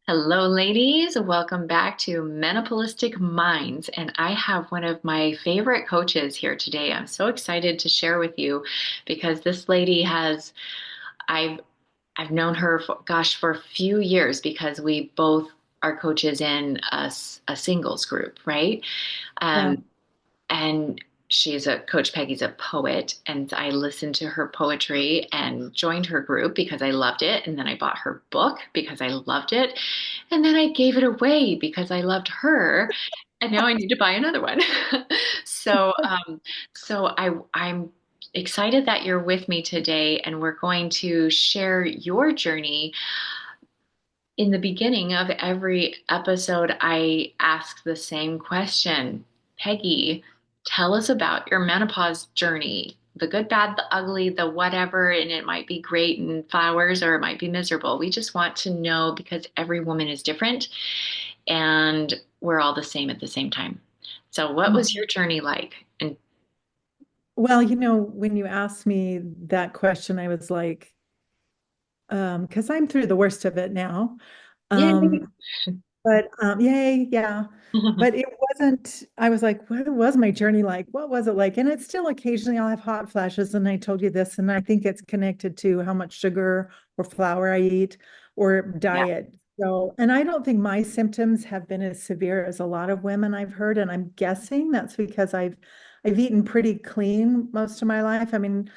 Hello, ladies. Welcome back to Menopaulistic Minds. And I have one of my favorite coaches here today. I'm so excited to share with you because this lady has, I've, I've known her for, gosh, for a few years because we both are coaches in a singles group, right? Yeah. Um, and she's a Coach Peggy's a poet, and I listened to her poetry and joined her group because I loved it, and then I bought her book because I loved it, and then I gave it away because I loved her, and now I need to buy another one. so I'm excited that you're with me today, and we're going to share your journey. In the beginning of every episode, I ask the same question. Peggy, tell us about your menopause journey. The good, bad, the ugly, the whatever, and it might be great and flowers or it might be miserable. We just want to know because every woman is different and we're all the same at the same time. So, what was Mhm. your journey like? And Well, when you asked me that question, I was like, because I'm through the worst of it now. yay! Um, but yay, yeah. But it wasn't, I was like, what was my journey like? What was it like? And it's still occasionally I'll have hot flashes, and I told you this, and I think it's connected to how much sugar or flour I eat or Yeah. diet. So, and I don't think my symptoms have been as severe as a lot of women I've heard, and I'm guessing that's because I've eaten pretty clean most of my life. I mean,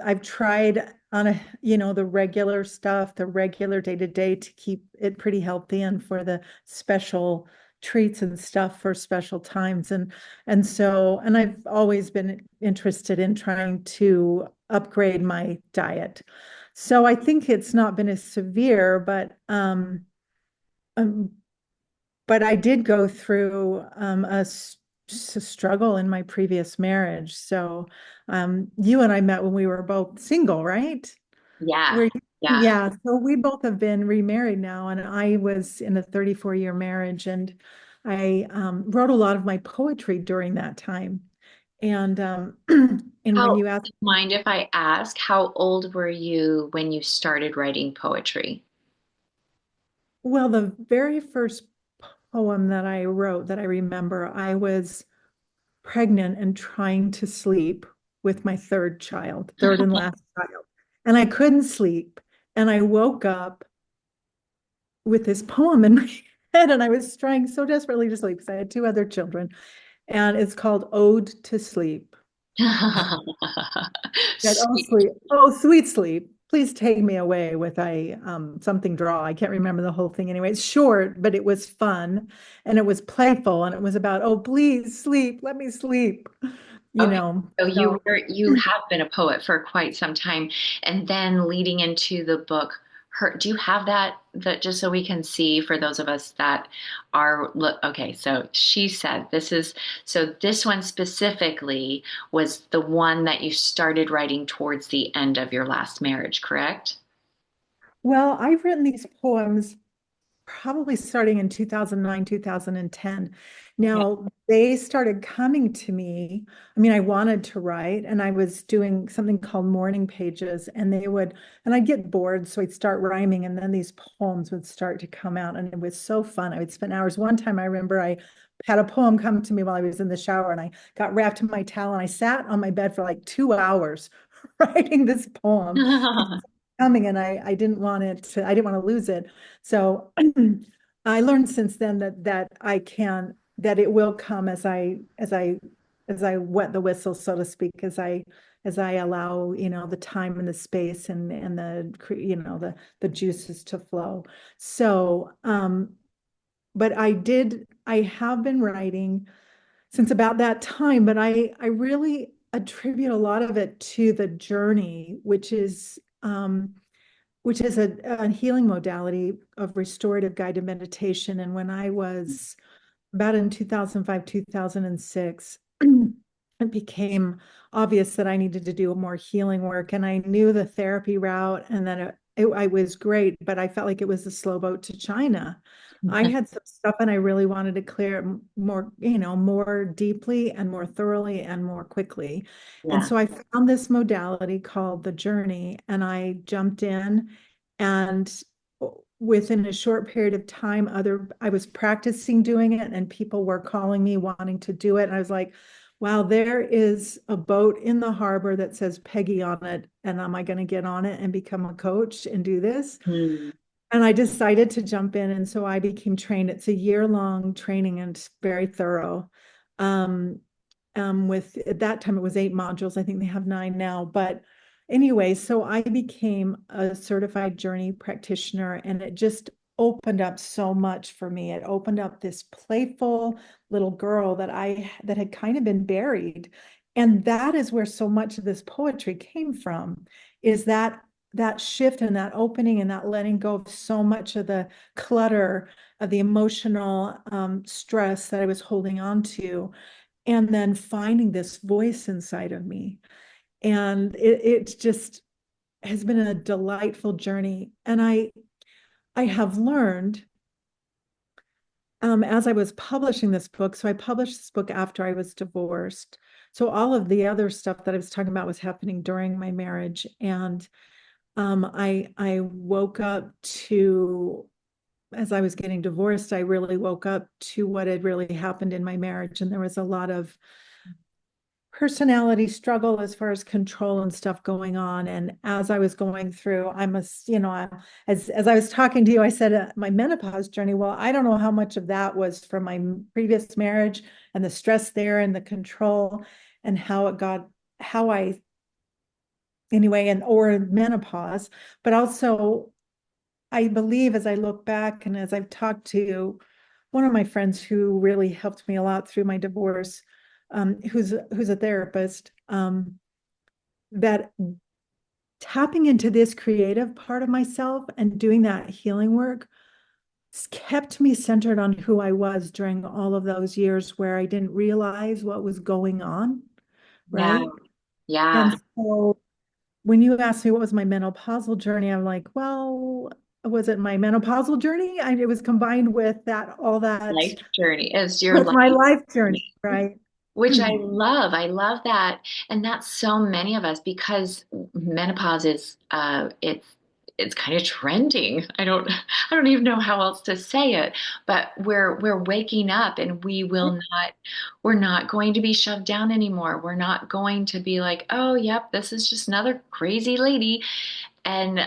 I've tried on the regular stuff, the regular day to day to keep it pretty healthy and for the special treats and stuff for special times. And I've always been interested in trying to upgrade my diet. So I think it's not been as severe, um, but I did go through struggle in my previous marriage. So you and I met when we were both single, right? Yeah. Where Yeah. Yeah, so we both have been remarried now, and I was in a 34-year marriage, and I wrote a lot of my poetry during that time. And and when How, you ask, mind if I ask, how old were you when you started writing poetry? well, the very first poem that I wrote that I remember, I was pregnant and trying to sleep with my third child, third and last child, and I couldn't sleep, and I woke up with this poem in my head, and I was trying so desperately to sleep because I had two other children, and it's called Ode to Sleep. That oh Sweet. sleep, oh sweet sleep. Please take me away with a something draw. I can't remember the whole thing anyway. It's short, but it was fun and it was playful and it was about, oh, please sleep, let me sleep, you Okay. know. So So you have been a poet for quite some time, and then leading into the book, her, do you have that just so we can see for those of us that are look okay, so she said this one specifically was the one that you started writing towards the end of your last marriage, correct? well, I've written these poems probably starting in 2009, 2010. Okay. Now, they started coming to me. I mean, I wanted to write, and I was doing something called morning pages, and I'd get bored. So I'd start rhyming, and then these poems would start to come out. And it was so fun. I would spend hours. One time I remember I had a poem come to me while I was in the shower, and I got wrapped in my towel, and I sat on my bed for like 2 hours writing this poem coming, and I didn't want to lose it. So I learned since then that it will come as I wet the whistle, so to speak, as I allow, the time and the space and the juices to flow. So but I have been writing since about that time, but I really attribute a lot of it to the journey, which is a healing modality of restorative guided meditation. And when I was about in 2005, 2006, it became obvious that I needed to do more healing work. And I knew the therapy route and that I was great, but I felt like it was a slow boat to China. I had some stuff and I really wanted to clear it more, more deeply and more thoroughly and more quickly. And Yeah. so I found this modality called the journey, and I jumped in, and within a short period of time, I was practicing doing it and people were calling me wanting to do it. And I was like, wow, there is a boat in the harbor that says Peggy on it. And am I going to get on it and become a coach and do this? Hmm. And I decided to jump in. And so I became trained. It's a year-long training and it's very thorough. Um, with at that time it was 8 modules. I think they have 9 now. But anyway, so I became a certified journey practitioner, and it just opened up so much for me. It opened up this playful little girl that had kind of been buried. And that is where so much of this poetry came from, is that shift and that opening and that letting go of so much of the clutter of the emotional stress that I was holding on to, and then finding this voice inside of me. And it just has been a delightful journey. And I have learned as I was publishing this book. So I published this book after I was divorced. So all of the other stuff that I was talking about was happening during my marriage. And I woke up to, as I was getting divorced, I really woke up to what had really happened in my marriage. And there was a lot of personality struggle as far as control and stuff going on. And as I was going through, as I was talking to you, I said my menopause journey. Well, I don't know how much of that was from my previous marriage and the stress there and the control, and how it got, how I, anyway, and or menopause. But also, I believe as I look back and as I've talked to one of my friends who really helped me a lot through my divorce, who's a therapist, that tapping into this creative part of myself and doing that healing work kept me centered on who I was during all of those years where I didn't realize what was going on, Yeah. right? Yeah. And so when you asked me what was my menopausal journey, I'm like, well, was it my menopausal journey? It was combined with that, all that, Life journey is your with life my life journey, journey. right? Which I love. I love that. And that's so many of us because menopause is it's kind of trending. I don't even know how else to say it, but we're waking up and we're not going to be shoved down anymore. We're not going to be like, "Oh, yep, this is just another crazy lady." And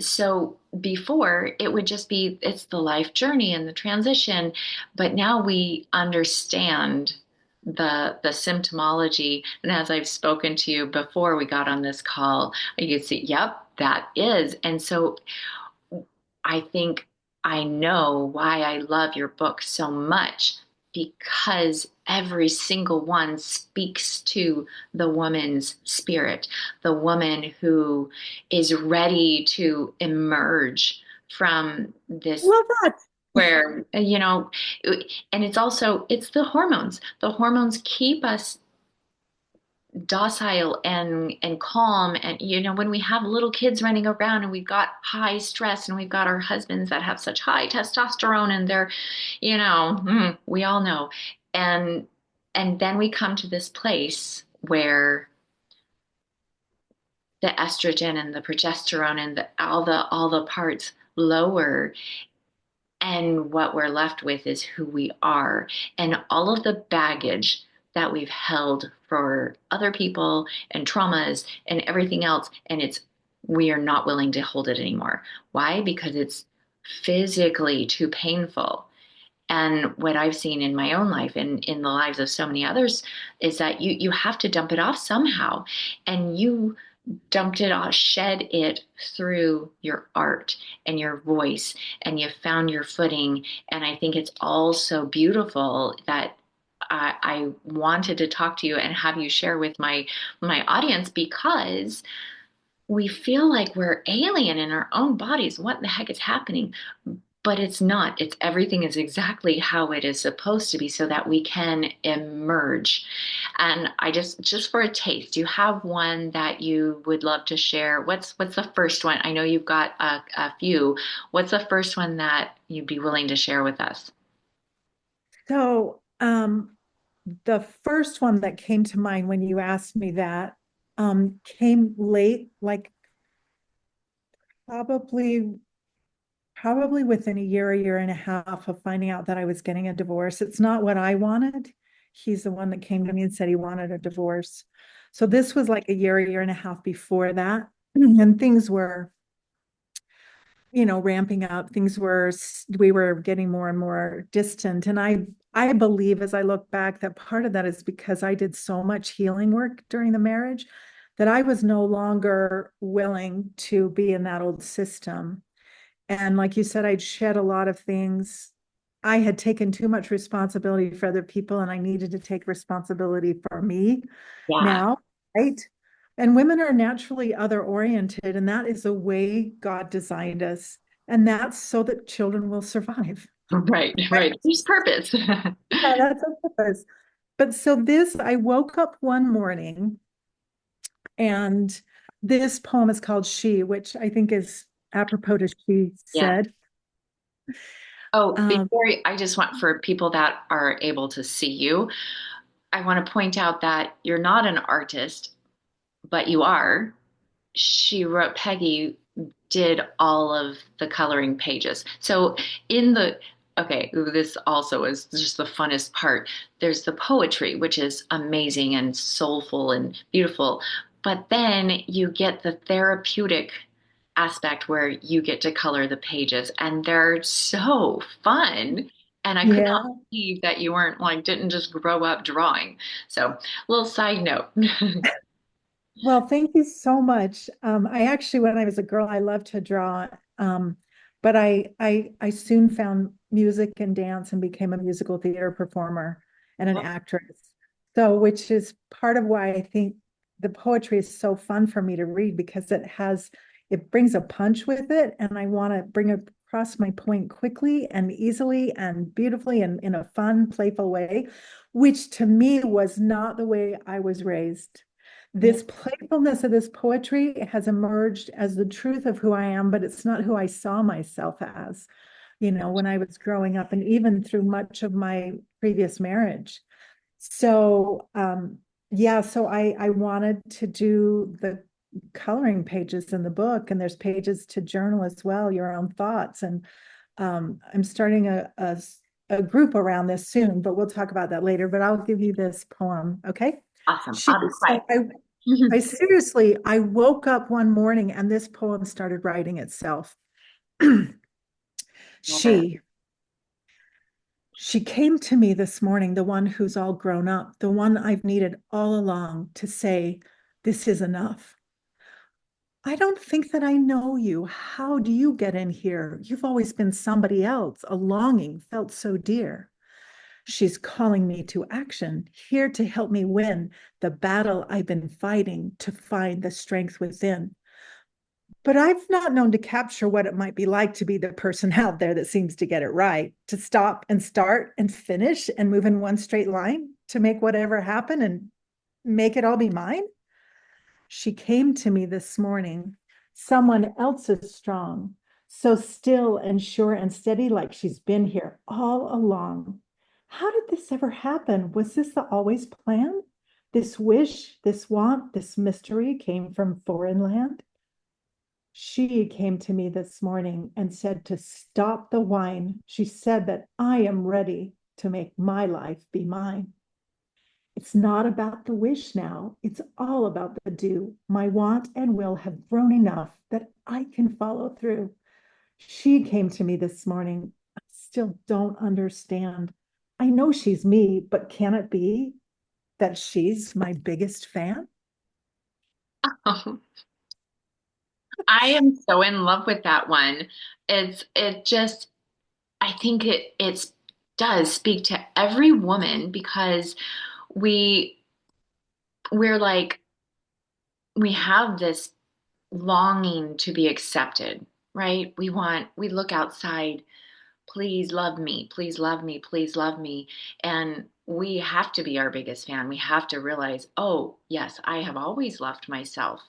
so before it would just be it's the life journey and the transition, but now we understand the symptomology. And as I've spoken to you before we got on this call, you could see, yep, that is. And so I think I know why I love your book so much because every single one speaks to the woman's spirit, the woman who is ready to emerge from this Love that. where and it's the hormones. The hormones keep us docile and calm, and when we have little kids running around and we've got high stress and we've got our husbands that have such high testosterone and they're we all know, and then we come to this place where the estrogen and the progesterone and all the parts lower, and what we're left with is who we are and all of the baggage that we've held for other people and traumas and everything else. And we are not willing to hold it anymore. Why? Because it's physically too painful. And what I've seen in my own life and in the lives of so many others is that you have to dump it off somehow. And you dumped it off, shed it through your art and your voice, and you found your footing. And I think it's all so beautiful that I wanted to talk to you and have you share with my audience because we feel like we're alien in our own bodies. What the heck is happening? But it's not. It's everything is exactly how it is supposed to be so that we can emerge. And I just for a taste, do you have one that you would love to share? What's the first one? I know you've got a few. What's the first one that you'd be willing to share with us? So, the first one that came to mind when you asked me that, came late, like probably probably within a year and a half of finding out that I was getting a divorce. It's not what I wanted. He's the one that came to me and said he wanted a divorce. So this was like a year and a half before that. And things were, ramping up. We were getting more and more distant. And I believe as I look back that part of that is because I did so much healing work during the marriage that I was no longer willing to be in that old system. And like you said, I'd shed a lot of things. I had taken too much responsibility for other people, and I needed to take responsibility for me Yeah. now, right? And women are naturally other oriented, and that is the way God designed us. And that's so that children will survive. Right, right. There's purpose. Yeah, that's a purpose. But so I woke up one morning, and this poem is called She, which I think is apropos to she Yeah. said. Oh, Um, I just want for people that are able to see you, I want to point out that you're not an artist, but you are. Peggy did all of the coloring pages. So in the, okay, this also is just the funnest part. There's the poetry, which is amazing and soulful and beautiful. But then you get the therapeutic aspect where you get to color the pages, and they're so fun. And I could not yeah. believe that you weren't like, didn't just grow up drawing. So, little side note. Well, thank you so much. I actually, when I was a girl, I loved to draw, but I soon found music and dance and became a musical theater performer and an actress. So, which is part of why I think the poetry is so fun for me to read because it brings a punch with it, and I want to bring across my point quickly and easily and beautifully and in a fun, playful way, which to me was not the way I was raised. Yeah. This playfulness of this poetry has emerged as the truth of who I am, but it's not who I saw myself as, when I was growing up and even through much of my previous marriage. So, yeah, so I wanted to do the coloring pages in the book, and there's pages to journal as well, your own thoughts. And I'm starting a group around this soon, but we'll talk about that later. But I'll give you this poem, okay? Awesome. She, I'll be quiet. so I seriously, I woke up one morning and this poem started writing itself. Love it. She, she came to me this morning, the one who's all grown up, the one I've needed all along to say, this is enough. I don't think that I know you. How do you get in here? You've always been somebody else, a longing felt so dear. She's calling me to action, here to help me win the battle I've been fighting to find the strength within. But I've not known to capture what it might be like to be the person out there that seems to get it right, to stop and start and finish and move in one straight line, to make whatever happen and make it all be mine. She came to me this morning, someone else's strong, so still and sure and steady, like she's been here all along. How did this ever happen? Was this the always plan? This wish, this want, this mystery came from foreign land? She came to me this morning and said to stop the whine. She said that I am ready to make my life be mine. It's not about the wish now. It's all about the do. My want and will have grown enough that I can follow through. She came to me this morning. I still don't understand. I know she's me, but can it be that she's my biggest fan? I am so in love with that one. It just I think it does speak to every woman because we we're like we have this longing to be accepted, right? We look outside, please love me, please love me, please love me. And we have to be our biggest fan. We have to realize, oh, yes, I have always loved myself,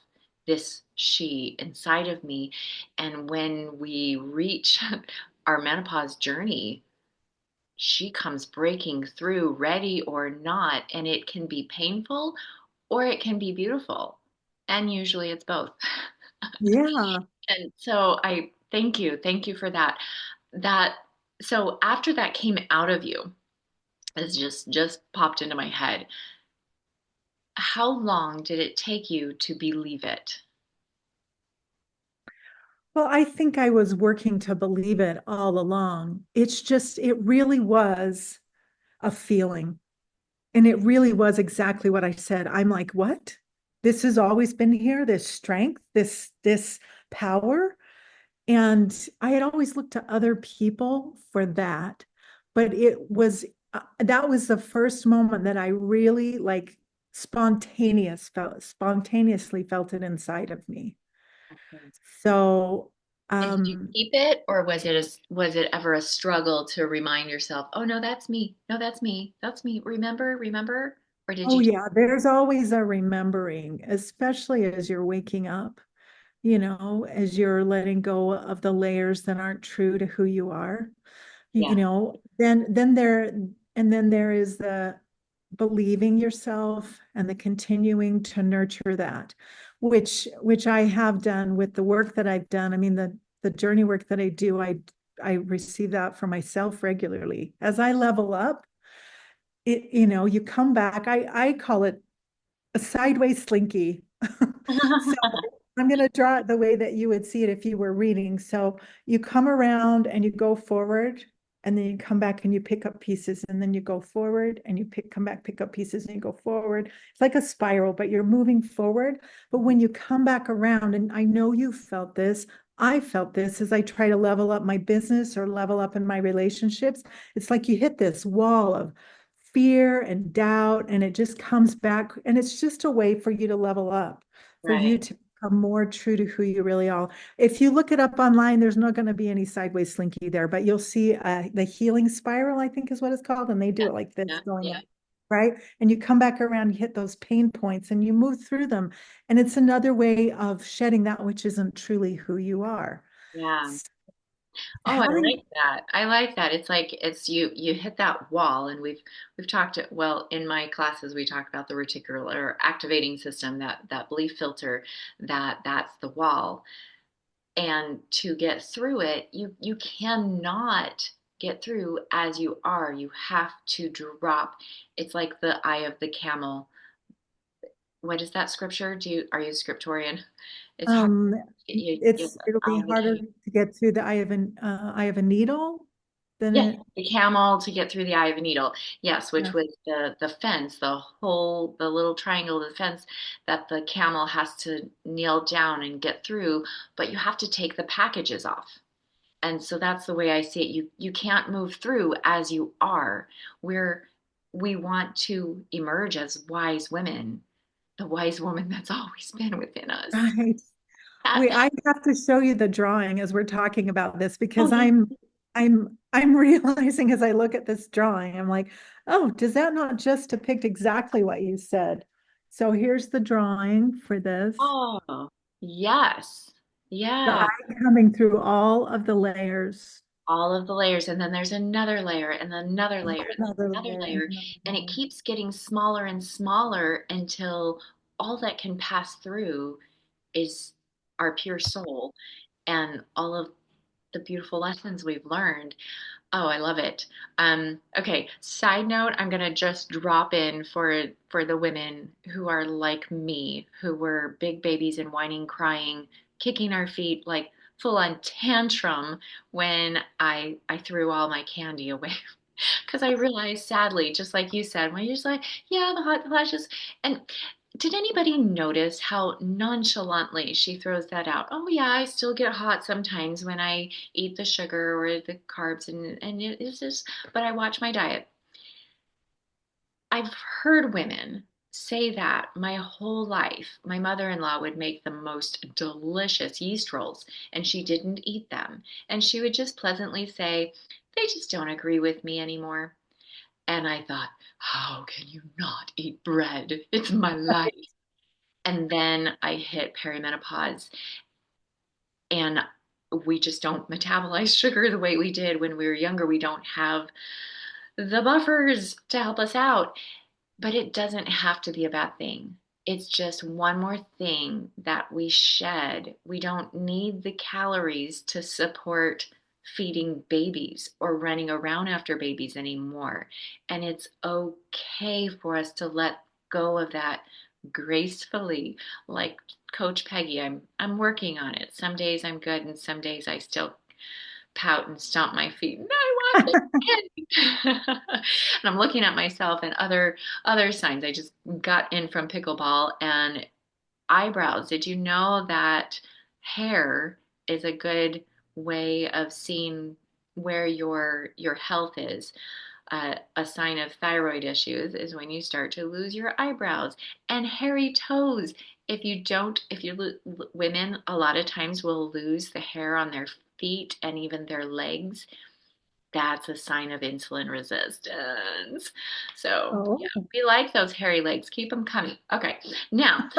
this she inside of me. And when we reach our menopause journey, she comes breaking through, ready or not. And it can be painful or it can be beautiful. And usually it's both. Yeah. And so Thank you. Thank you for that. That so after that came out of you, it's just popped into my head. How long did it take you to believe it? Well, I think I was working to believe it all along. It's just, it really was a feeling. And it really was exactly what I said. I'm like, what? This has always been here, this strength, this power. And I had always looked to other people for that. But it was that was the first moment that I really like spontaneously felt it inside of me. Okay. So And did you um keep it, or was it ever a struggle to remind yourself, "Oh no, that's me. No, that's me. That's me. Remember, remember?" Or did oh you just, yeah, there's always a remembering, especially as you're waking up, as you're letting go of the layers that aren't true to who you are. yeah, Then there is the believing yourself and the continuing to nurture that, which I have done with the work that I've done. I mean, the journey work that I do, I receive that for myself regularly as I level up. You come back. I call it a sideways slinky. So I'm going to draw it the way that you would see it if you were reading. So you come around and you go forward, and then you come back and you pick up pieces, and then you go forward and you come back, pick up pieces, and you go forward. It's like a spiral, but you're moving forward. But when you come back around, and I know you felt this, I felt this as I try to level up my business or level up in my relationships. It's like you hit this wall of fear and doubt, and it just comes back. And it's just a way for you to level up, for you right. to become more true to who you really are. If you look it up online, there's not going to be any sideways slinky there, but you'll see the healing spiral, I think is what it's called. And they do Yeah, it like this yeah, going yeah, up, right? And you come back around, you hit those pain points and you move through them. And it's another way of shedding that which isn't truly who you are. yeah. So Oh, I having, like that. I like that. It's like it's you hit that wall, and we've talked, well, in my classes we talk about the reticular activating system, that belief filter, that's the wall. And to get through it, you cannot get through as you are. You have to drop. It's like the eye of the camel. What is that scripture? Are you a scriptorian? It's hard. um, You it'll be eye of the harder camel. to get through the eye of a needle than Yes, it. the camel to get through the eye of a needle. Yes, which Yeah. was the fence, the little triangle of the fence that the camel has to kneel down and get through, but you have to take the packages off. And so that's the way I see it. You can't move through as you are. We're we want to emerge as wise women, the wise woman that's always been within us. Right. That, I have to show you the drawing as we're talking about this oh because yeah. I'm realizing as I look at this drawing, I'm like, oh, does that not just depict exactly what you said? So here's the drawing for this. Oh, yes. The Yeah. eye coming through all of the layers. All of the layers, and then there's another layer, and then another And layer, and then another another layer and layer, another and it layer. keeps getting smaller and smaller until all that can pass through is our pure soul and all of the beautiful lessons we've learned. Oh, I love it. Okay, side note, I'm gonna just drop in for the women who are like me, who were big babies and whining, crying, kicking our feet, like full on tantrum when I threw all my candy away. Because I realized, sadly, just like you said, when you're just like, yeah, the hot flashes. And did anybody notice how nonchalantly she throws that out? Oh, yeah, I still get hot sometimes when I eat the sugar or the carbs, and it is just, but I watch my diet. I've heard women say that my whole life. My mother-in-law would make the most delicious yeast rolls, and she didn't eat them. And she would just pleasantly say, they just don't agree with me anymore. And I thought, how can you not eat bread? It's my life. And then I hit perimenopause, and we just don't metabolize sugar the way we did when we were younger. We don't have the buffers to help us out. But it doesn't have to be a bad thing. it's just one more thing that we shed. We don't need the calories to support feeding babies or running around after babies anymore. And it's okay for us to let go of that gracefully. Like Coach Peggy, I'm working on it. Some days I'm good and some days I still pout and stomp my feet. And I want this candy. And I'm looking at myself and other signs. I just got in from pickleball and eyebrows. Did you know that hair is a good way of seeing where your health is? A sign of thyroid issues is when you start to lose your eyebrows and hairy toes. If you don't, if you women a lot of times will lose the hair on their feet and even their legs. That's a sign of insulin resistance. So, yeah, Oh, we like those hairy legs. Keep them coming. Okay, now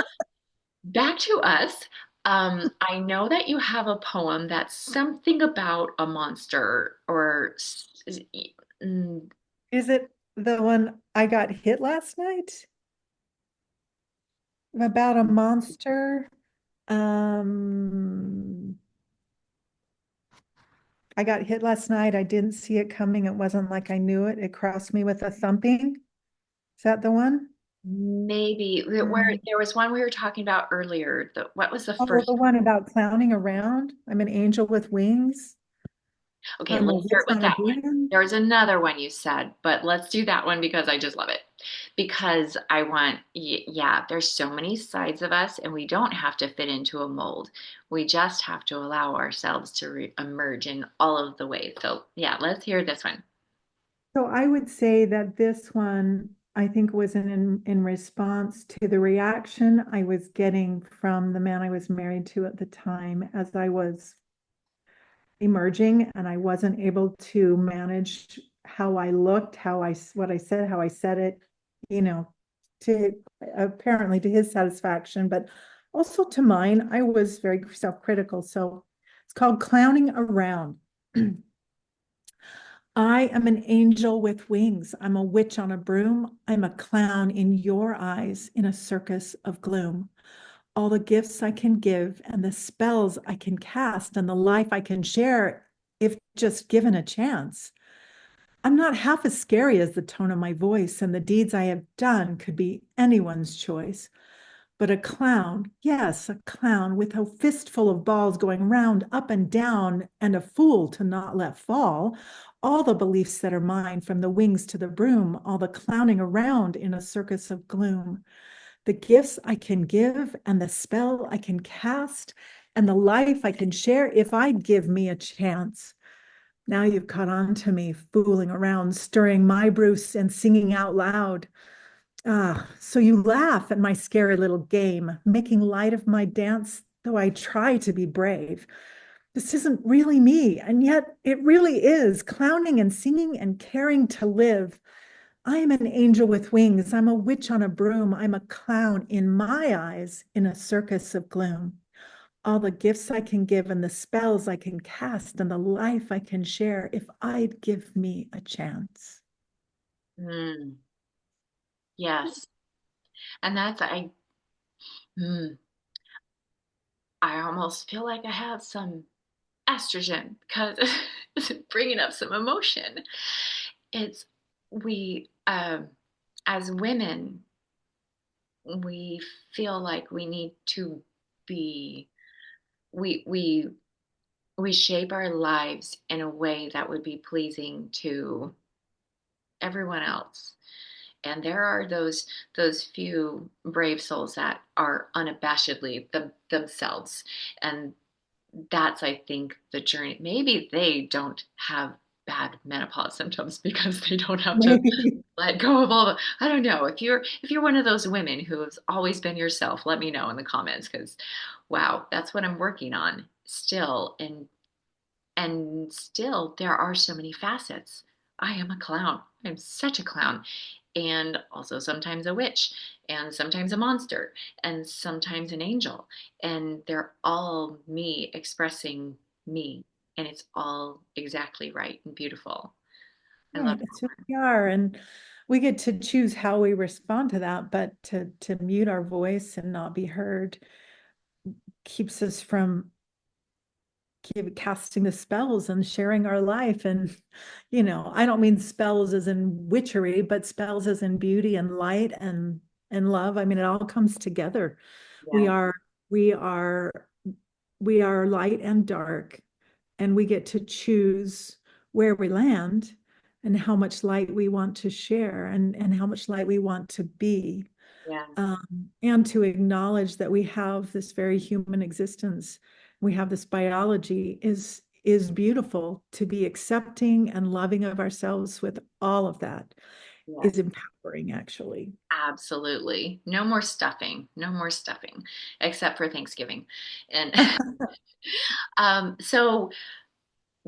back to us. I know that you have a poem that's something about a monster or mm, is it the one I got hit last night about a monster? Um, I got hit last night. I didn't see it coming. It wasn't like I knew it. It crossed me with a thumping. Is that the one? maybe where Mm. there was one we were talking about earlier. What was the Oh, first? the one about clowning around. I'm an angel with wings. Okay, I'm a let's witch start with on a that one. broom. There was another one you said, but let's do that one because I just love it. Because I want, yeah, there's so many sides of us, and we don't have to fit into a mold. We just have to allow ourselves to emerge in all of the ways. So, yeah, let's hear this one. So I would say that this one, I think, was in response to the reaction I was getting from the man I was married to at the time as I was emerging and I wasn't able to manage how I looked, what I said, how I said it, you know, to apparently to his satisfaction, but also to mine. I was very self-critical. So it's called clowning around. I am an angel with wings. I'm a witch on a broom. I'm a clown in your eyes in a circus of gloom. All the gifts I can give and the spells I can cast and the life I can share if just given a chance. I'm not half as scary as the tone of my voice, and the deeds I have done could be anyone's choice. But a clown, yes, a clown with a fistful of balls going round, up and down, and a fool to not let fall. All the beliefs that are mine, from the wings to the broom, all the clowning around in a circus of gloom. The gifts I can give, and the spell I can cast, and the life I can share if I'd give me a chance. Now you've caught on to me, fooling around, stirring my Bruce and singing out loud. Ah, so you laugh at my scary little game, making light of my dance, though I try to be brave. This isn't really me, and yet it really is, clowning and singing and caring to live. I am an angel with wings. I'm a witch on a broom. I'm a clown in my eyes in a circus of gloom. All the gifts I can give and the spells I can cast and the life I can share if I'd give me a chance. Mm, yes. And that's, mm, I almost feel like I have some estrogen because it's bringing up some emotion. It's, we, as women, we feel like we need to be we we we shape our lives in a way that would be pleasing to everyone else, and there are those few brave souls that are unabashedly themselves, and that's, I think, the journey. Maybe they don't have bad menopause symptoms because they don't have to Maybe. let go of all the, I don't know, if you're one of those women who has always been yourself, let me know in the comments, because wow, that's what I'm working on still. And still there are so many facets. I am a clown. I'm such a clown. And also sometimes a witch, and sometimes a monster, and sometimes an angel. And they're all me expressing me. And it's all exactly right and beautiful. I love Right, it's who we are. And we get to choose how we respond to that, but to mute our voice and not be heard keeps us from casting the spells and sharing our life. And, I don't mean spells as in witchery, but spells as in beauty and light and love. I mean, it all comes together. We Yes, are, we are, we are light and dark, and we get to choose where we land and how much light we want to share and how much light we want to be, yes, and to acknowledge that we have this very human existence. We have this biology is beautiful. To be accepting and loving of ourselves with all of that is yes. empowering, actually. Absolutely. No more stuffing. No more stuffing, except for Thanksgiving. And so,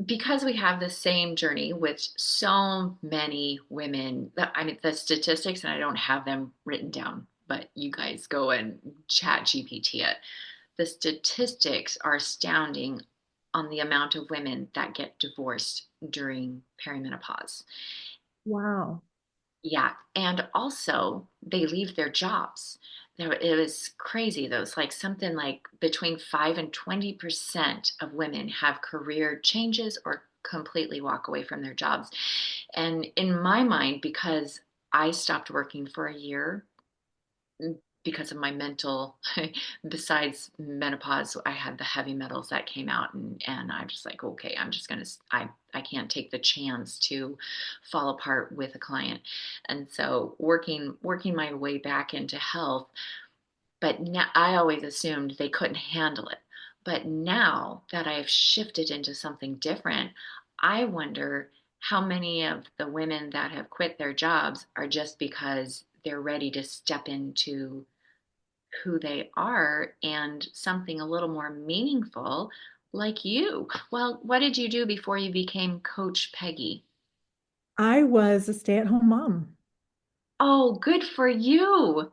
because we have the same journey with so many women, I mean, the statistics, and I don't have them written down, but you guys go and chat GPT it. The statistics are astounding on the amount of women that get divorced during perimenopause. Wow. Yeah, and also they leave their jobs. It was crazy though. It's like something like between 5 and 20% of women have career changes or completely walk away from their jobs. And in my mind, because I stopped working for a year because of my mental, besides menopause, I had the heavy metals that came out, and I'm just like, okay, I'm just gonna, I can't take the chance to fall apart with a client. And so working my way back into health, but now I always assumed they couldn't handle it. But now that I've shifted into something different, I wonder how many of the women that have quit their jobs are just because they're ready to step into who they are and something a little more meaningful, like you. Well, what did you do before you became Coach Peggy? I was a stay-at-home mom. Oh, good for you.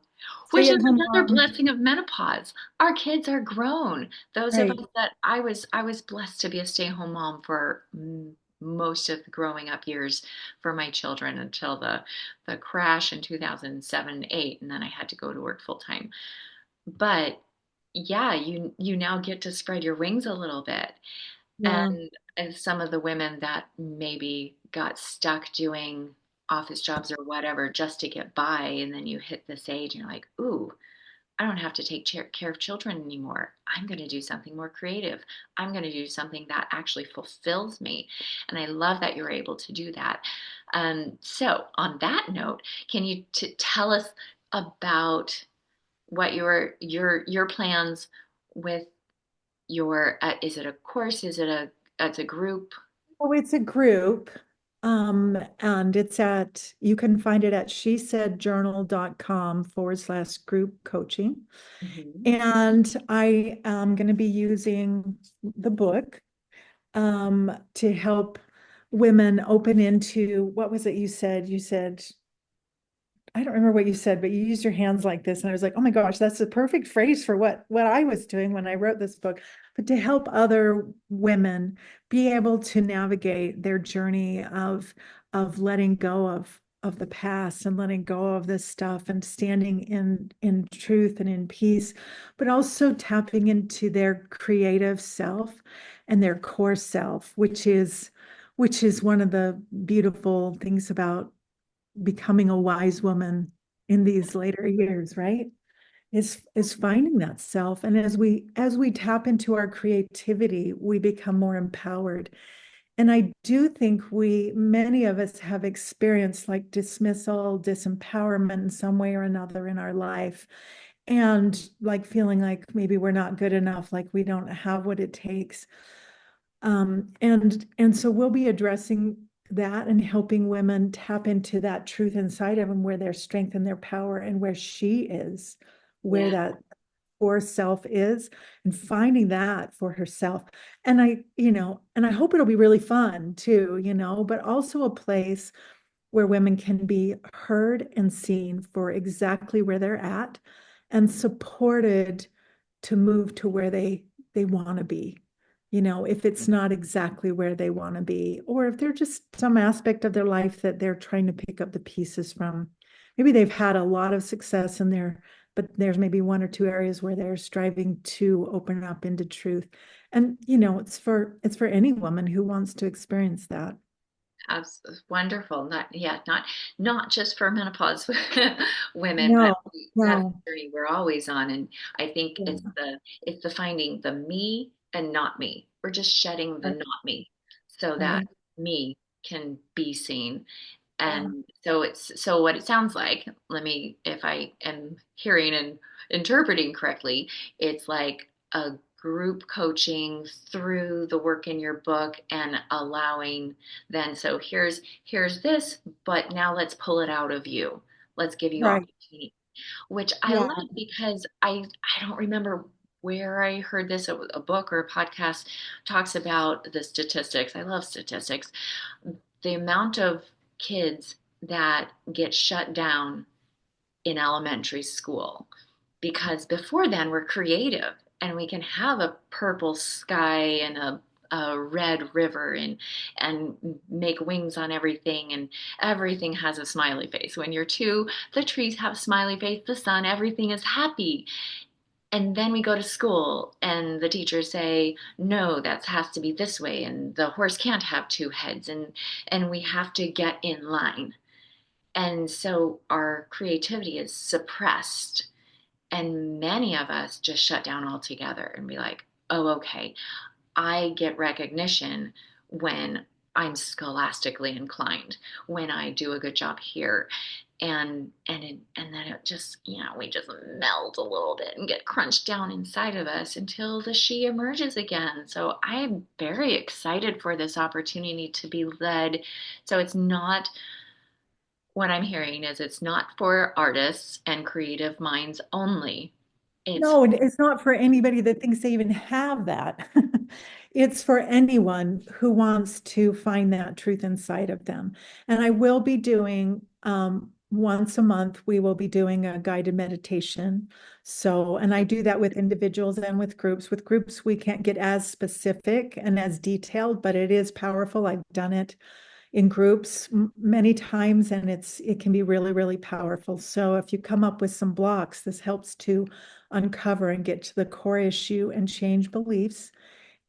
Which is Stay-at-home another mom. blessing of menopause. Our kids are grown. Those of Right. us that I was blessed to be a stay-at-home mom for most of the growing up years for my children until the crash in 2007, 8, and then I had to go to work full time. But yeah, you now get to spread your wings a little bit. Yeah. And some of the women that maybe got stuck doing office jobs or whatever just to get by, and then you hit this age and you're like, ooh, I don't have to take care of children anymore. I'm going to do something more creative. I'm going to do something that actually fulfills me. And I love that you're able to do that. So, on that note, can you tell us about what your plans with your is it a course? Is it a it's a group? Oh, it's a group. And you can find it at shesaidjournal.com/group coaching. Mhm. And I am going to be using the book to help women open into, what was it you said? You said, I don't remember what you said, but you used your hands like this. And I was like, oh my gosh, that's the perfect phrase for what I was doing when I wrote this book. But to help other women be able to navigate their journey of letting go of the past and letting go of this stuff and standing in truth and in peace, but also tapping into their creative self and their core self, which is one of the beautiful things about becoming a wise woman in these later years, right? Is finding that self. And as we tap into our creativity, we become more empowered. And I do think many of us have experienced like dismissal, disempowerment in some way or another in our life. And like feeling like maybe we're not good enough, like we don't have what it takes. And so we'll be addressing that and helping women tap into that truth inside of them, where their strength and their power and where she is, where Yeah, that core self is, and finding that for herself. And I hope it'll be really fun too, but also a place where women can be heard and seen for exactly where they're at and supported to move to where they want to be. if it's not exactly where they want to be, or if they're just some aspect of their life that they're trying to pick up the pieces from. Maybe they've had a lot of success in there, but there's maybe one or two areas where they're striving to open up into truth. And it's for any woman who wants to experience that. That's wonderful. Not just for menopause women, but No, that's no. the journey we're always on. And I think it's Yeah, the finding the me and not me. We're just shedding the right, not me so that right. me can be seen. Yeah, And so what it sounds like, let me, if I am hearing and interpreting correctly, it's like a group coaching through the work in your book and allowing then, so here's this, but now let's pull it out of you. Let's give you right. opportunity, which I Yeah. love because I don't remember where I heard this, a book or a podcast talks about the statistics. I love statistics. The amount of kids that get shut down in elementary school because before then we're creative and we can have a purple sky and a red river and make wings on everything and everything has a smiley face. When you're two, the trees have smiley face, the sun, everything is happy. And then we go to school and the teachers say, no, that has to be this way and the horse can't have two heads and we have to get in line. And so our creativity is suppressed. And many of us just shut down altogether and be like, oh, okay, I get recognition when I'm scholastically inclined, when I do a good job here. And then it just, we just melt a little bit and get crunched down inside of us until the she emerges again. So I'm very excited for this opportunity to be led. So it's not, what I'm hearing is it's not for artists and creative minds only. It's No, it's not for anybody that thinks they even have that. It's for anyone who wants to find that truth inside of them. And I will be doing, once a month, we will be doing a guided meditation. So, and I do that with individuals and with groups. With groups, we can't get as specific and as detailed, but it is powerful. I've done it in groups many times, and it can be really, really powerful. So if you come up with some blocks, this helps to uncover and get to the core issue and change beliefs,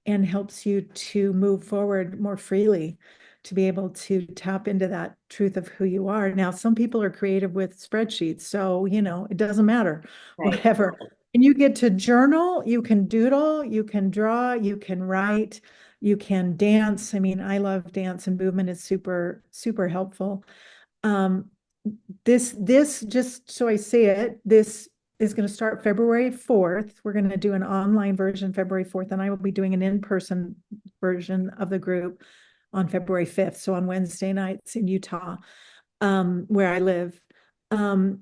and helps you to move forward more freely, to be able to tap into that truth of who you are. Now, some people are creative with spreadsheets, so it doesn't matter, right. whatever. And you get to journal, you can doodle, you can draw, you can write, you can dance. I mean, I love dance, and movement is super, super helpful. Um, this, just so I say it, this is going to start February 4th. We're going to do an online version February 4th, and I will be doing an in-person version of the group on February 5th. So on Wednesday nights in Utah, where I live. Um,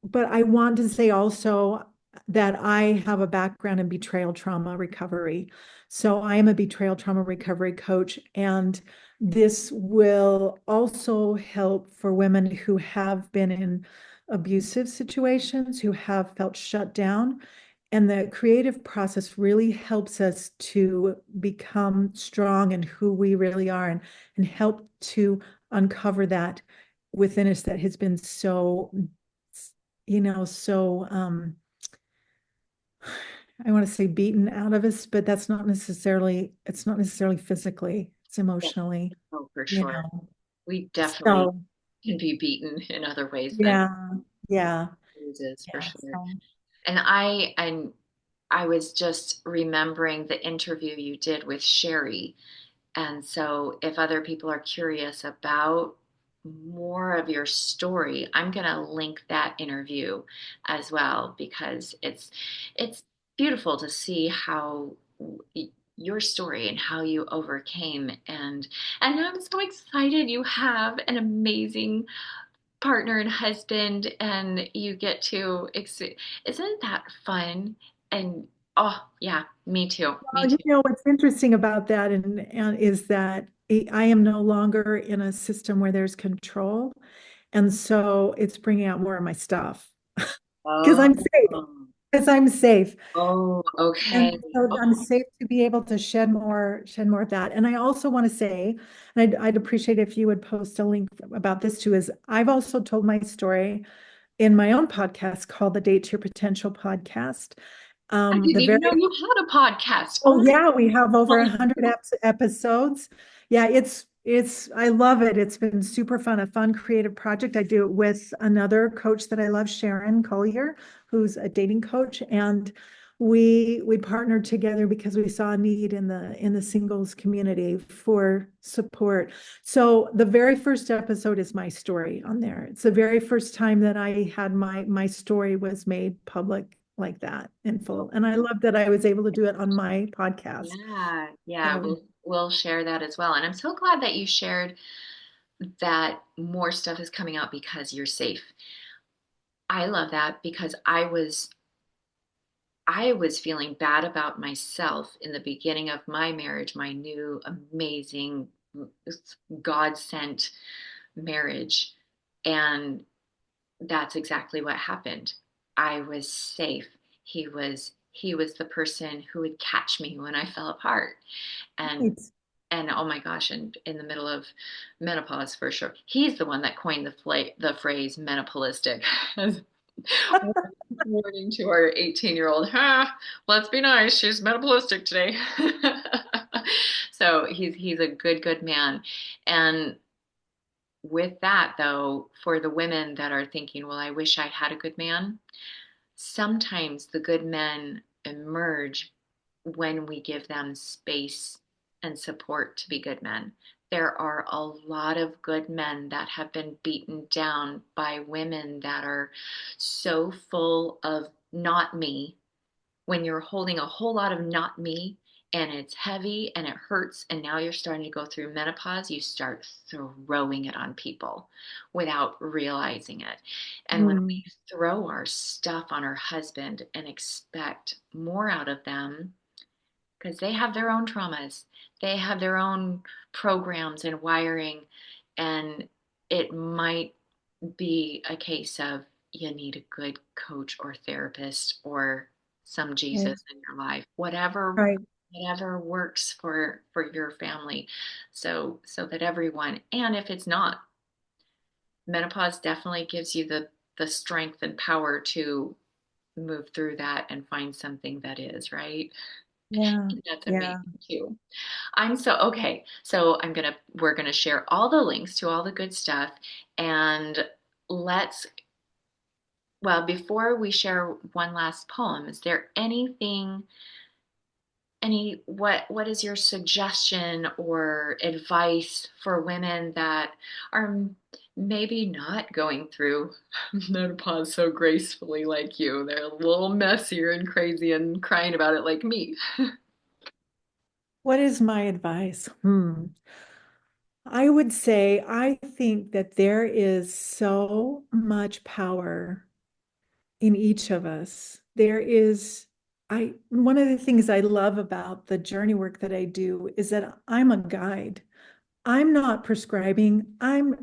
but I want to say also that I have a background in betrayal trauma recovery. So I am a betrayal trauma recovery coach, and this will also help for women who have been in abusive situations, who have felt shut down. And the creative process really helps us to become strong in who we really are, and help to uncover that within us that has been so I want to say beaten out of us, but it's not necessarily physically, it's Yeah. emotionally, Oh, for you sure. know. We definitely So can be beaten in other ways than yeah, yeah, bruises, for yeah. sure. So And I was just remembering the interview you did with Sherry. And so if other people are curious about more of your story, I'm going to link that interview as well because it's beautiful to see how your story and how you overcame and I'm so excited you have an amazing partner and husband and you get to isn't that fun? And oh yeah, me well, too. what's interesting about that, and is that I am no longer in a system where there's control. And so it's bringing out more of my stuff because Oh, I'm safe. because I'm safe. Oh, And okay. so I'm Oh, safe to be able to shed more of that. And I also want to say, and I'd appreciate if you would post a link about this too, is I've also told my story in my own podcast called the Date to Your Potential podcast. I didn't The even very know you had a podcast. Oh Oh yeah, we have over my, 100 episodes. Yeah, it's I love it. It's been super fun, a fun creative project. I do it with another coach that I love, Sharon Collier, who's a dating coach, and we partnered together because we saw a need in the singles community for support. So the very first episode is my story on there. It's the very first time that I had my story was made public like that in full. And I love that I was able to do it on my podcast. yeah, yeah, So we'll share that as well. And I'm so glad that you shared that more stuff is coming out because you're safe. I love that because I was feeling bad about myself in the beginning of my marriage, my new amazing God sent marriage. And that's exactly what happened. I was safe. He was the person who would catch me when I fell apart. And it's and oh my gosh, and in the middle of menopause for sure. He's the one that coined the phrase menopaulistic. As warning to our 18-year-old, huh, let's be nice. She's menopaulistic today. So he's a good man. And with that, though, for the women that are thinking, well, I wish I had a good man, sometimes the good men emerge when we give them space and support to be good men. There are a lot of good men that have been beaten down by women that are so full of not me. When you're holding a whole lot of not me and it's heavy and it hurts, and now you're starting to go through menopause, you start throwing it on people without realizing it. And when mm, we throw our stuff on our husband and expect more out of them, because they have their own traumas, they have their own programs and wiring, and it might be a case of you need a good coach or therapist or some right, Jesus in your life, whatever works for your family, so that everyone, and if it's not, menopause definitely gives you the strength and power to move through that and find something that is right. yeah, That's amazing yeah. too. I'm so okay. So we're gonna share all the links to all the good stuff, and let's well, before we share one last poem, is there anything, what is your suggestion or advice for women that are maybe not going through menopause so gracefully like you? They're a little messier and crazy and crying about it like me. What is my advice? I would say I think that there is so much power in each of us. There is, one of the things I love about the journey work that I do is that I'm a guide. I'm not prescribing.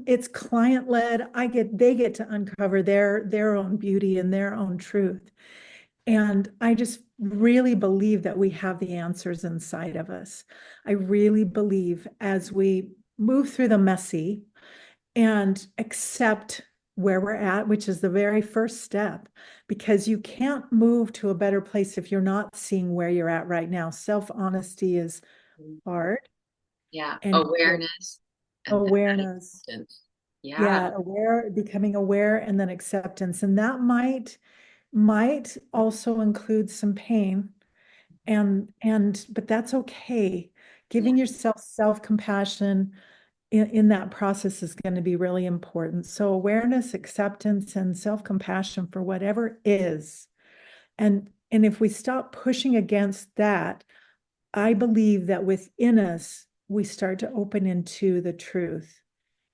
It's client led. They get to uncover their own beauty and their own truth. And I just really believe that we have the answers inside of us. I really believe as we move through the messy and accept where we're at, which is the very first step, because you can't move to a better place if you're not seeing where you're at right now. Self-honesty is hard Yeah, and awareness and then that awareness. acceptance. Yeah. Yeah, becoming aware and then acceptance. And that might also include some pain but that's okay. Yeah. Giving yourself self-compassion in that process is going to be really important. So awareness, acceptance, and self-compassion for whatever is. And if we stop pushing against that, I believe that within us, we start to open into the truth,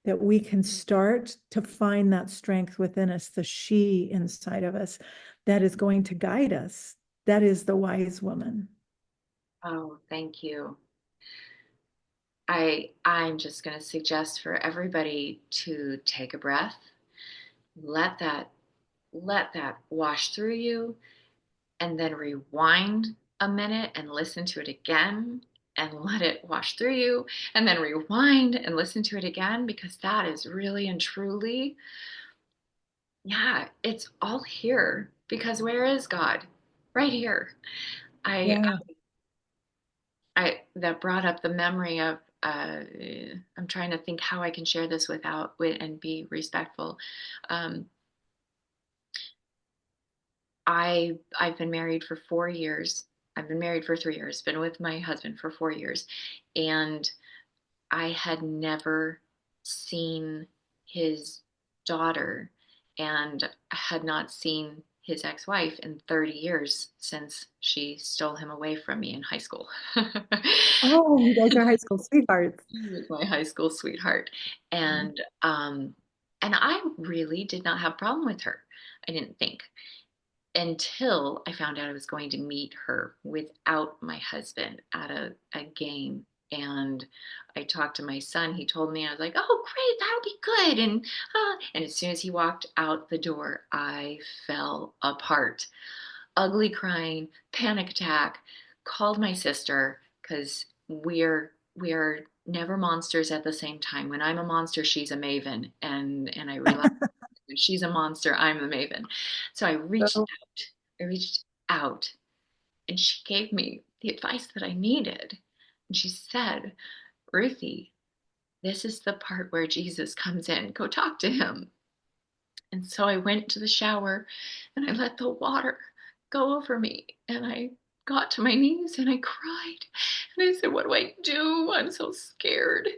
that we can start to find that strength within us, the she inside of us that is going to guide us. That is the wise woman. Oh, thank you. I'm just going to suggest for everybody to take a breath, let that let that wash through you, and then rewind a minute and listen to it again and let it wash through you, and then rewind and listen to it again, because that is really and truly, yeah, it's all here. Because where is God? Right here. I Yeah. I that brought up the memory of I'm trying to think how I can share this without and be respectful. Um, I've been married for 4 years. I've been married for 3 years. Been with my husband for 4 years, and I had never seen his daughter, and had not seen his ex-wife in 30 years since she stole him away from me in high school. Oh, you guys are high school sweethearts. He was my high school sweetheart. And I really did not have a problem with her. I didn't think, until I found out I was going to meet her without my husband at a game. And I talked to my son. He told me, I was like, "Oh, great, that'll be good." And as soon as he walked out the door, I fell apart, ugly crying, panic attack. Called my sister, because we are never monsters at the same time. When I'm a monster, she's a maven, and I realized if she's a monster, I'm the maven. So I reached So, out. I reached out, and she gave me the advice that I needed. And she said, "Ruthie, this is the part where Jesus comes in. Go talk to him." And so I went to the shower and I let the water go over me. And I got to my knees and I cried. And I said, "What do I do? I'm so scared."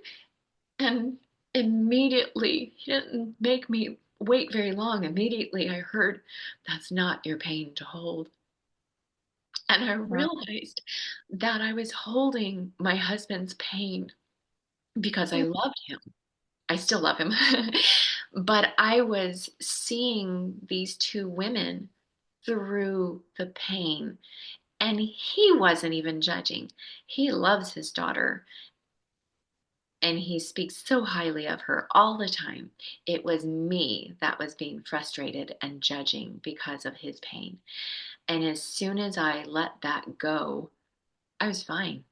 And immediately, he didn't make me wait very long. Immediately, I heard, "That's not your pain to hold." And I wow. realized that I was holding my husband's pain because I loved him. I still love him. But I was seeing these two women through the pain, and he wasn't even judging. He loves his daughter, and he speaks so highly of her all the time. It was me that was being frustrated and judging because of his pain. And as soon as I let that go, I was fine.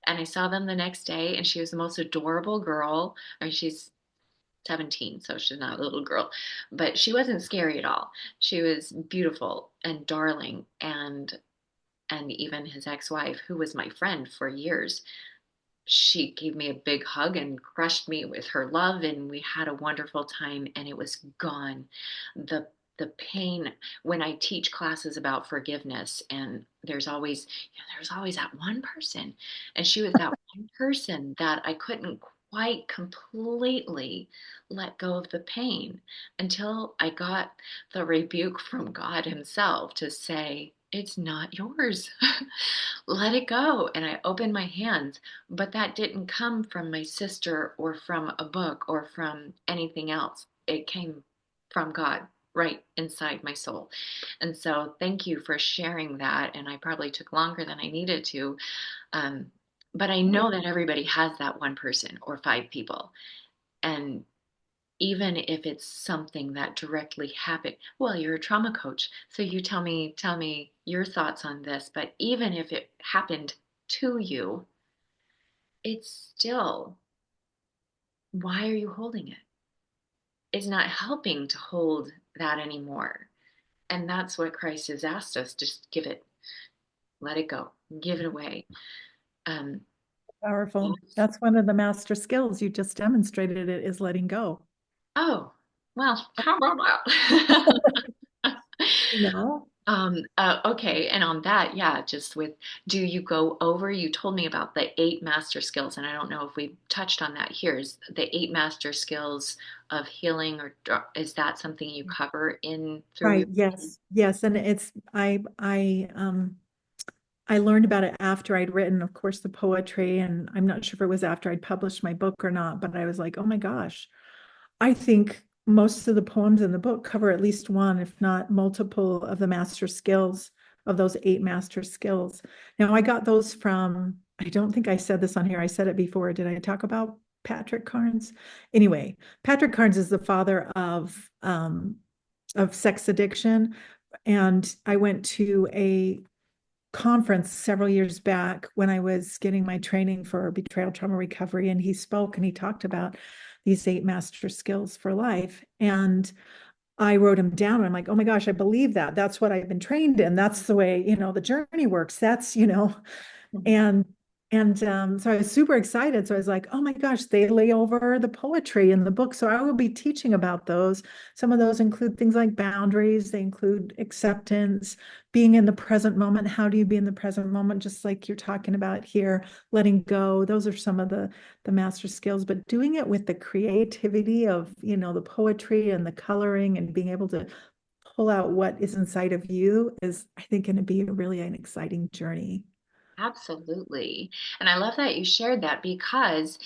And I saw them the next day, and she was the most adorable girl. I mean, she's 17, so she's not a little girl, but she wasn't scary at all. She was beautiful and darling. And even his ex-wife, who was my friend for years, she gave me a big hug and crushed me with her love, and we had a wonderful time, and it was gone. The pain, when I teach classes about forgiveness, and there's always that one person, and she was that one person that I couldn't quite completely let go of the pain until I got the rebuke from God himself to say, "It's not yours." Let it go. And I opened my hands, but that didn't come from my sister or from a book or from anything else. It came from God right inside my soul. And so thank you for sharing that. And I probably took longer than I needed to. Um, but I know that everybody has that one person or five people. And even if it's something that directly happened, well, you're a trauma coach, so you tell me your thoughts on this. But even if it happened to you, it's still, why are you holding it? It's not helping to hold that anymore. And that's what Christ has asked us: just give it, let it go, give it away. um Powerful. yes. That's one of the master skills. You just demonstrated it is letting go. Oh, well, how about that? You know? Okay, and on that, yeah, just with, do you go over, you told me about the eight master skills, and I don't know if we touched on that here. Is the eight master skills of healing, or is that something you cover in through your? Right. Yes. Yes. And it's I learned about it after I'd written, of course, the poetry, and I'm not sure if it was after I'd published my book or not, but I was like, oh my gosh, I think most of the poems in the book cover at least one, if not multiple, of the master skills of those eight master skills. Now, I got those from, I don't think I said this on here. I said it before. Did I talk about Patrick Carnes? Anyway, Patrick Carnes is the father of sex addiction. And I went to a conference several years back when I was getting my training for betrayal trauma recovery. And he spoke and he talked about these 8 master skills for life. And I wrote them down. And I'm like, oh my gosh, I believe that. That's what I've been trained in. That's the way, the journey works. Mhm. And so I was super excited. So I was like, oh my gosh, they lay over the poetry in the book. So I will be teaching about those. Some of those include things like boundaries, they include acceptance, being in the present moment. How do you be in the present moment? Just like you're talking about here, letting go. Those are some of the master skills, but doing it with the creativity of, the poetry and the coloring and being able to pull out what is inside of you is, I think, going to be really an exciting journey. Absolutely. And I love that you shared that because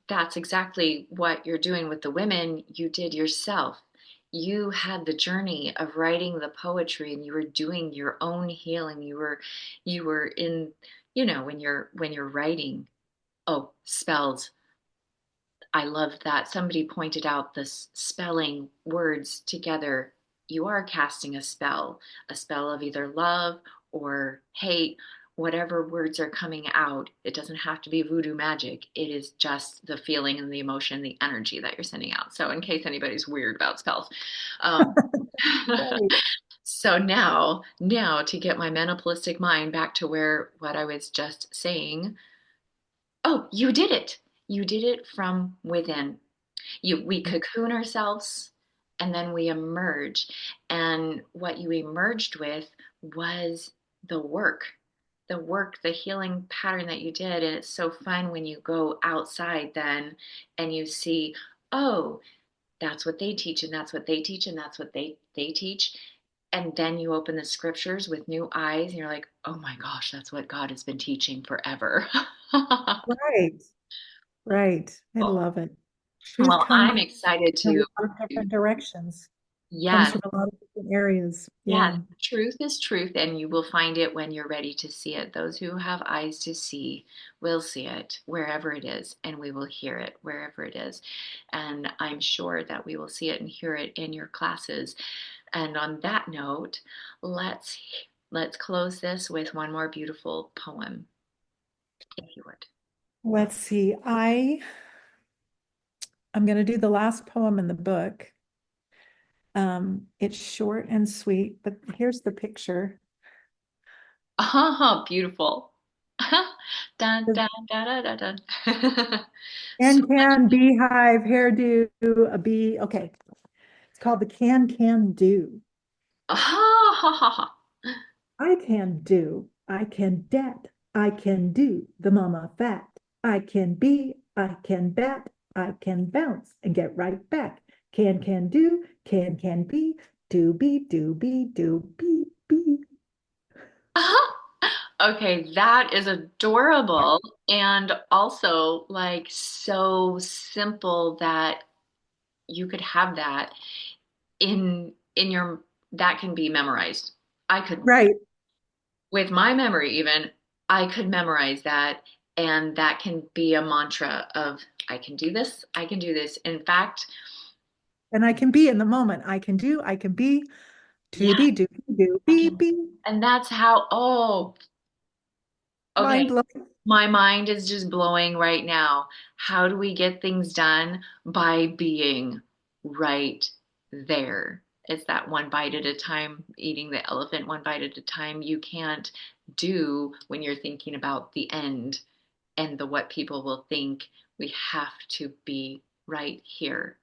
that's exactly what you're doing with the women you did yourself. You had the journey of writing the poetry and you were doing your own healing. You were in, when you're writing, oh, spells. I love that somebody pointed out this spelling words together. You are casting a spell of either love or hate, whatever words are coming out. It doesn't have to be voodoo magic. It is just the feeling and the emotion, the energy that you're sending out. So, in case anybody's weird about spells. Um, Right. so now to get my menopaulistic mind back to where what I was just saying. Oh, you did it. You did it from within. We cocoon ourselves and then we emerge. And what you emerged with was the work, the healing pattern that you did. And it's so fun when you go outside then and you see, oh, that's what they teach, and that's what they teach, and that's what they teach. And then you open the scriptures with new eyes, and you're like, oh my gosh, that's what God has been teaching forever. Right. Right. I love it. Truth Well, comes I'm excited in a to, lot of different directions, comes yes, from a lot of different areas. yes, Yeah. truth is truth, and you will find it when you're ready to see it. Those who have eyes to see will see it wherever it is, and we will hear it wherever it is. And I'm sure that we will see it and hear it in your classes. And on that note, let's let's close this with one more beautiful poem, if you would. Let's see. I'm going to do the last poem in the book. It's short and sweet, but here's the picture. Oh, beautiful. Dun, dun, dun, dun, dun, dun. So, Can beehive hairdo a bee. Okay. It's called the can do. ah, I can do, I can dat, I can do the mama fat. I can be, I can bat, I can bounce and get right back. Can do, do be. okay, that is adorable and also like so simple that you could have that in your that can be memorized. I could Right. with my memory even I could memorize that and that can be a mantra of I can do this, I can do this. In fact, And I can be in the moment. I can do, I can be, yeah, do I be can be. and that's how oh, okay. Mind blowing. My mind is just blowing right now. How do we get things done? By being right there. It's that one bite at a time, eating the elephant one bite at a time. You can't do when you're thinking about the end and the what people will think. We have to be right here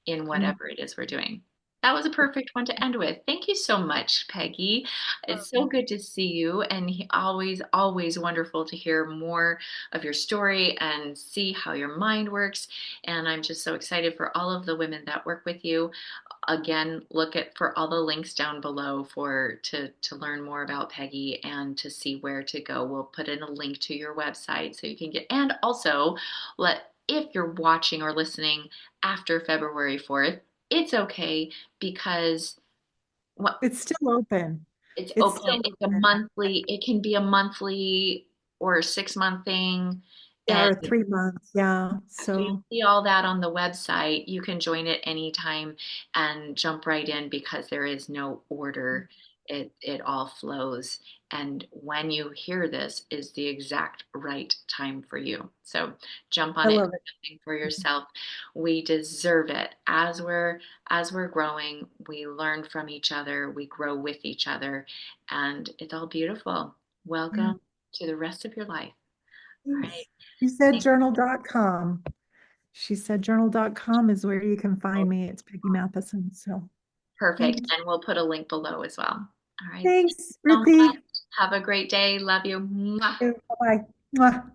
in whatever it is we're doing. That was a perfect one to end with. Thank you so much, Peggy. It's so good to see you, and always, always wonderful to hear more of your story and see how your mind works. And I'm just so excited for all of the women that work with you. Again, look at for all the links down below for to learn more about Peggy and to see where to go. We'll put in a link to your website so you can get and also let if you're watching or listening after February 4th, it's okay because what It's still open. it's It's open. still It's a open. monthly, it can be a monthly or a 6 month thing. Yeah, And or 3 months. Yeah. so you'll So see all that on the website. You can join it anytime and jump right in because there is no order. it all flows. And when you hear this is the exact right time for you. So jump I on it and love do it. something for yourself. We deserve it. As we're growing, we learn from each other, we grow with each other, and it's all beautiful. Yeah. Welcome to the rest of your life. All right. Thanks. She said Thank journal.com. She said journal.com is where you can you. find me. It's Peggy Matheson. So Perfect. thanks. And we'll put a link below as well. All right. Thank Thanks, you so much. Ruthie. Have a great day. Love you. Mwah. Bye-bye. Mwah.